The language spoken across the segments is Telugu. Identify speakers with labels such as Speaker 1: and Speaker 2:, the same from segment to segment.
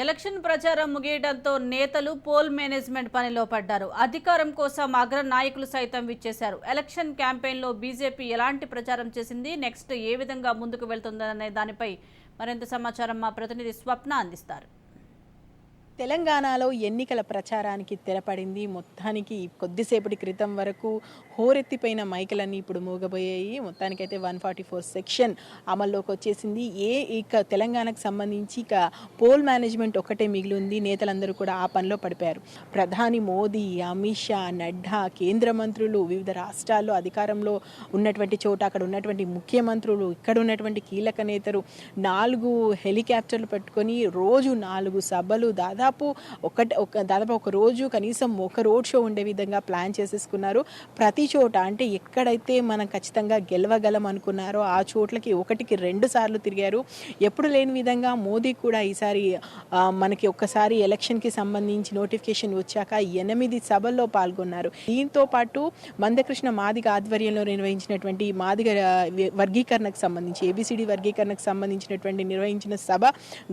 Speaker 1: ఎలక్షన్ ప్రచారం ముగియడంతో నేతలు పోల్ మేనేజ్మెంట్ పనిలో పడ్డారు. అధికారం కోసం అగ్ర నాయకులు సైతం విచ్చేశారు. ఎలక్షన్ క్యాంపెయిన్లో బీజేపీ ఎలాంటి ప్రచారం చేసింది, నెక్స్ట్ ఏ విధంగా ముందుకు వెళ్తుందనే దానిపై మరింత సమాచారం మా ప్రతినిధి స్వప్న అందిస్తారు.
Speaker 2: తెలంగాణలో ఎన్నికల ప్రచారానికి తెరపడింది. మొత్తానికి కొద్దిసేపటి క్రితం వరకు హోరెత్తిపోయిన మైకులన్నీ ఇప్పుడు మూగబోయాయి. మొత్తానికైతే 144 సెక్షన్ అమల్లోకి వచ్చేసింది. ఇక తెలంగాణకు సంబంధించి ఇక పోల్ మేనేజ్మెంట్ ఒక్కటే మిగిలింది. నేతలందరూ కూడా ఆ పనిలో పడిపోయారు. ప్రధాని మోదీ, అమిత్ షా, నడ్డా, కేంద్ర మంత్రులు, వివిధ రాష్ట్రాల్లో అధికారంలో ఉన్నటువంటి చోట అక్కడ ఉన్నటువంటి ముఖ్యమంత్రులు, ఇక్కడ ఉన్నటువంటి కీలక నేతలు 4 హెలికాప్టర్లు పెట్టుకొని రోజు 4 సభలు దాదాపు ఒక రోజు కనీసం ఒక రోడ్ షో ఉండే విధంగా ప్లాన్ చేసేసుకున్నారు. ప్రతి చోట అంటే ఎక్కడైతే మనం ఖచ్చితంగా గెలవగలం అనుకున్నారో ఆ చోట్లకి 1కి 2 సార్లు తిరిగారు. ఎప్పుడు లేని విధంగా మోదీ కూడా ఈసారి మనకి ఒక్కసారి ఎలక్షన్కి సంబంధించి నోటిఫికేషన్ వచ్చాక 8 సభల్లో పాల్గొన్నారు. దీంతో పాటు మందకృష్ణ మాదిగ ఆధ్వర్యంలో నిర్వహించినటువంటి మాదిగ వర్గీకరణకు సంబంధించి ఏబిసిడి వర్గీకరణకు సంబంధించినటువంటి నిర్వహించిన సభ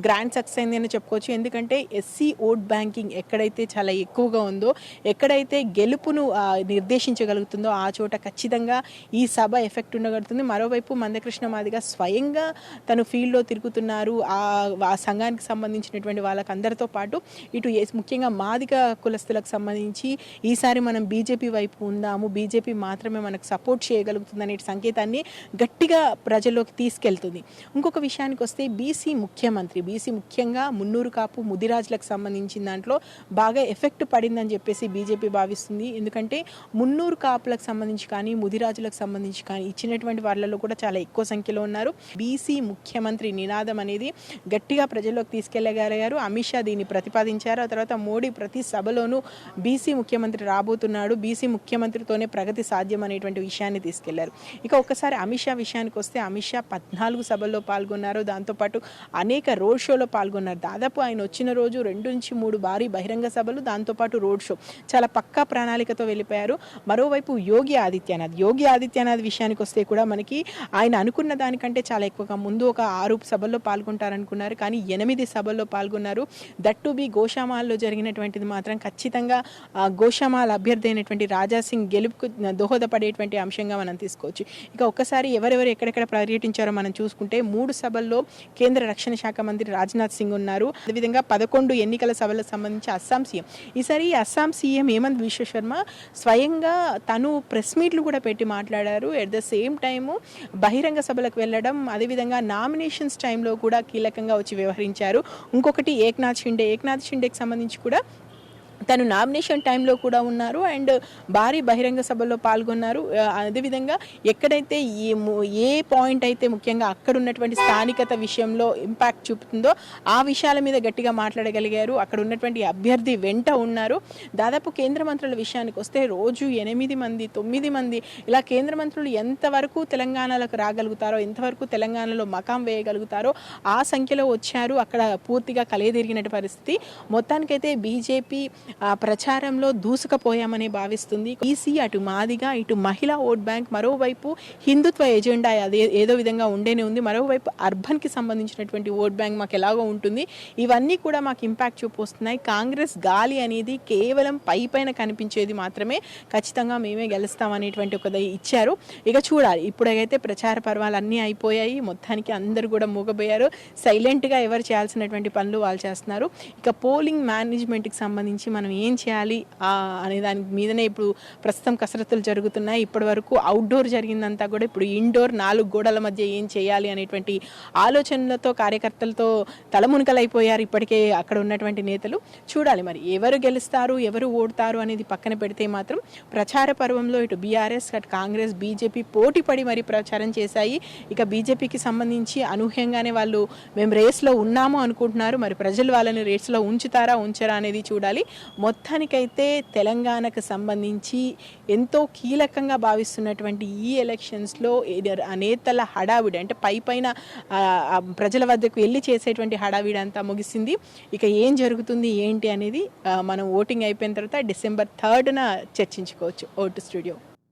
Speaker 2: గ్రాండ్ సక్సెస్ అయింది అని చెప్పుకోవచ్చు. ఎందుకంటే ఎస్సీ ఓట్ బ్యాంకింగ్ ఎక్కడైతే చాలా ఎక్కువగా ఉందో, ఎక్కడైతే గెలుపును నిర్దేశించగలుగుతుందో ఆ చోట ఖచ్చితంగా ఈ సభ ఎఫెక్ట్ ఉండగలుగుతుంది. మరోవైపు మందకృష్ణ మాదిగ స్వయంగా తను ఫీల్డ్లో తిరుగుతున్నారు. ఆ సంఘానికి సంబంధించినటువంటి వాళ్ళకందరితో పాటు ఇటు ముఖ్యంగా మాదిగ కులస్తులకు సంబంధించి ఈసారి మనం బీజేపీ వైపు ఉందాము, బీజేపీ మాత్రమే మనకు సపోర్ట్ చేయగలుగుతుంది అనే సంకేతాన్ని గట్టిగా ప్రజల్లోకి తీసుకెళ్తుంది. ఇంకొక విషయానికి వస్తే బీసీ ముఖ్యంగా మున్నూరు కాపు ముదిరాజులకు సంబంధించిన దాంట్లో బాగా ఎఫెక్ట్ పడిందని చెప్పేసి బీజేపీ భావిస్తుంది. ఎందుకంటే మున్నూరు కాపులకు సంబంధించి కానీ ముదిరాజులకు సంబంధించి కానీ ఇచ్చినటువంటి వాళ్ళలో కూడా చాలా ఎక్కువ సంఖ్యలో ఉన్నారు. బీసీ ముఖ్యమంత్రి నినాదం అనేది గట్టిగా ప్రజల్లోకి తీసుకెళ్లగలిగారు. అమిత్ షా దీన్ని ప్రతిపాదించారు. ఆ తర్వాత మోడీ ప్రతి సభలోనూ బీసీ ముఖ్యమంత్రి రాబోతున్నాడు, బీసీ ముఖ్యమంత్రితోనే ప్రగతి సాధ్యం అనేటువంటి విషయాన్ని తీసుకెళ్లారు. ఇక ఒక్కసారి అమిత్ షా విషయానికి వస్తే అమిత్ షా 14 సభల్లో పాల్గొన్నారు. దాంతోపాటు అనేక రోడ్ షోలో పాల్గొన్నారు. దాదాపు ఆయన వచ్చిన రోజు 2 నుంచి 3 భారీ బహిరంగ సభలు, దాంతోపాటు రోడ్ షో, చాలా పక్కా ప్రణాళికతో వెళ్ళిపోయారు. మరోవైపు యోగి ఆదిత్యనాథ్ విషయానికి వస్తే కూడా మనకి ఆయన అనుకున్న దానికంటే చాలా ఎక్కువగా ముందు ఒక 6 సభల్లో పాల్గొంటారనుకున్నారు, కానీ 8 సభల్లో పాల్గొన్నారు. దట్ టు బి గోషామాల్లో జరిగినటువంటిది మాత్రం ఖచ్చితంగా గోషామాల్ అభ్యర్థి అయినటువంటి రాజాసింగ్ గెలుపుకు దోహదపడేటువంటి అంశంగా మనం తీసుకోవచ్చు. ఇక ఒక్కసారి ఎవరెవరు ఎక్కడెక్కడ పర్యటించారో మనం చూసుకుంటే 3 సభల్లో కేంద్ర రక్షణ శాఖ మంత్రి రాజ్నాథ్ సింగ్ ఉన్నారు. అదేవిధంగా 11 ఎన్నికల సభలకు సంబంధించి అస్సాం సీఎం, ఈసారి అస్సాం సీఎం హేమంత్ బిశ్వ శర్మ స్వయంగా తను ప్రెస్ మీట్లు కూడా పెట్టి మాట్లాడారు. ఎట్ ద సేమ్ టైము బహిరంగ సభలకు వెళ్ళడం, అదేవిధంగా నామినేషన్స్ టైంలో కూడా కీలకంగా వచ్చి వ్యవహరించారు. ఇంకొకటి ఏక్నాథ్ షిండేకి సంబంధించి కూడా తను నామినేషన్ టైంలో కూడా ఉన్నారు అండ్ భారీ బహిరంగ సభలో పాల్గొన్నారు. అదేవిధంగా ఎక్కడైతే ఏ పాయింట్ అయితే ముఖ్యంగా అక్కడ ఉన్నటువంటి స్థానికత విషయంలో ఇంపాక్ట్ చూపుతుందో ఆ విషయాల మీద గట్టిగా మాట్లాడగలిగారు. అక్కడ ఉన్నటువంటి అభ్యర్థి వెంట ఉన్నారు. దాదాపు కేంద్ర మంత్రుల విషయానికి వస్తే రోజు 8 మంది 9 మంది ఇలా కేంద్ర మంత్రులు ఎంతవరకు తెలంగాణలోకి రాగలుగుతారో, ఎంతవరకు తెలంగాణలో మకాం వేయగలుగుతారో ఆ సంఖ్యలో వచ్చారు. అక్కడ పూర్తిగా కలయదిరిగినట్టు పరిస్థితి. మొత్తానికైతే బీజేపీ ప్రచారంలో దూసుకుపోయామని భావిస్తుంది. ఈసీ అటు మాదిగా, ఇటు మహిళా ఓట్ బ్యాంక్, మరోవైపు హిందుత్వ ఎజెండా అదే ఏదో విధంగా ఉండేనే ఉంది. మరోవైపు అర్బన్కి సంబంధించినటువంటి ఓట్ బ్యాంక్ మాకు ఎలాగో ఉంటుంది. ఇవన్నీ కూడా మాకు ఇంపాక్ట్ చూపిస్తున్నాయి. కాంగ్రెస్ గాలి అనేది కేవలం పైన కనిపించేది మాత్రమే, ఖచ్చితంగా మేమే గెలుస్తామనేటువంటి ఒక ఇచ్చారు. ఇక చూడాలి. ఇప్పుడైతే ప్రచార పర్వాలు అన్నీ అయిపోయాయి. మొత్తానికి అందరూ కూడా మూగబోయారు. సైలెంట్గా ఎవరు చేయాల్సినటువంటి పనులు వాళ్ళు చేస్తున్నారు. ఇక పోలింగ్ మేనేజ్మెంట్కి సంబంధించి మనం ఏం చేయాలి అనే దాని మీదనే ఇప్పుడు ప్రస్తుతం కసరత్తులు జరుగుతున్నాయి. ఇప్పటి వరకు అవుట్డోర్ జరిగిందంతా కూడా ఇప్పుడు ఇండోర్ 4 గోడల మధ్య ఏం చేయాలి అనేటువంటి ఆలోచనలతో కార్యకర్తలతో తలమునకలైపోయారు ఇప్పటికే అక్కడ ఉన్నటువంటి నేతలు. చూడాలి మరి ఎవరు గెలుస్తారు, ఎవరు ఓడతారు అనేది పక్కన పెడితే మాత్రం ప్రచార పర్వంలో ఇటు బీఆర్ఎస్, అటు కాంగ్రెస్, బీజేపీ పోటీ పడి మరి ప్రచారం చేశాయి. ఇక బీజేపీకి సంబంధించి అనూహ్యంగానే వాళ్ళు మేము రేస్లో ఉన్నాము అనుకుంటున్నారు. మరి ప్రజలు వాళ్ళని రేస్లో ఉంచరా అనేది చూడాలి. మొత్తానికైతే తెలంగాణకు సంబంధించి ఎంతో కీలకంగా భావిస్తున్నటువంటి ఈ ఎలక్షన్స్లో నేతల హడావిడి అంటే పైన ప్రజల వద్దకు వెళ్ళి చేసేటువంటి హడావిడి అంతా ముగిసింది. ఇక ఏం జరుగుతుంది ఏంటి అనేది మనం ఓటింగ్ అయిపోయిన తర్వాత December 3న చర్చించుకోవచ్చు. Vote studio.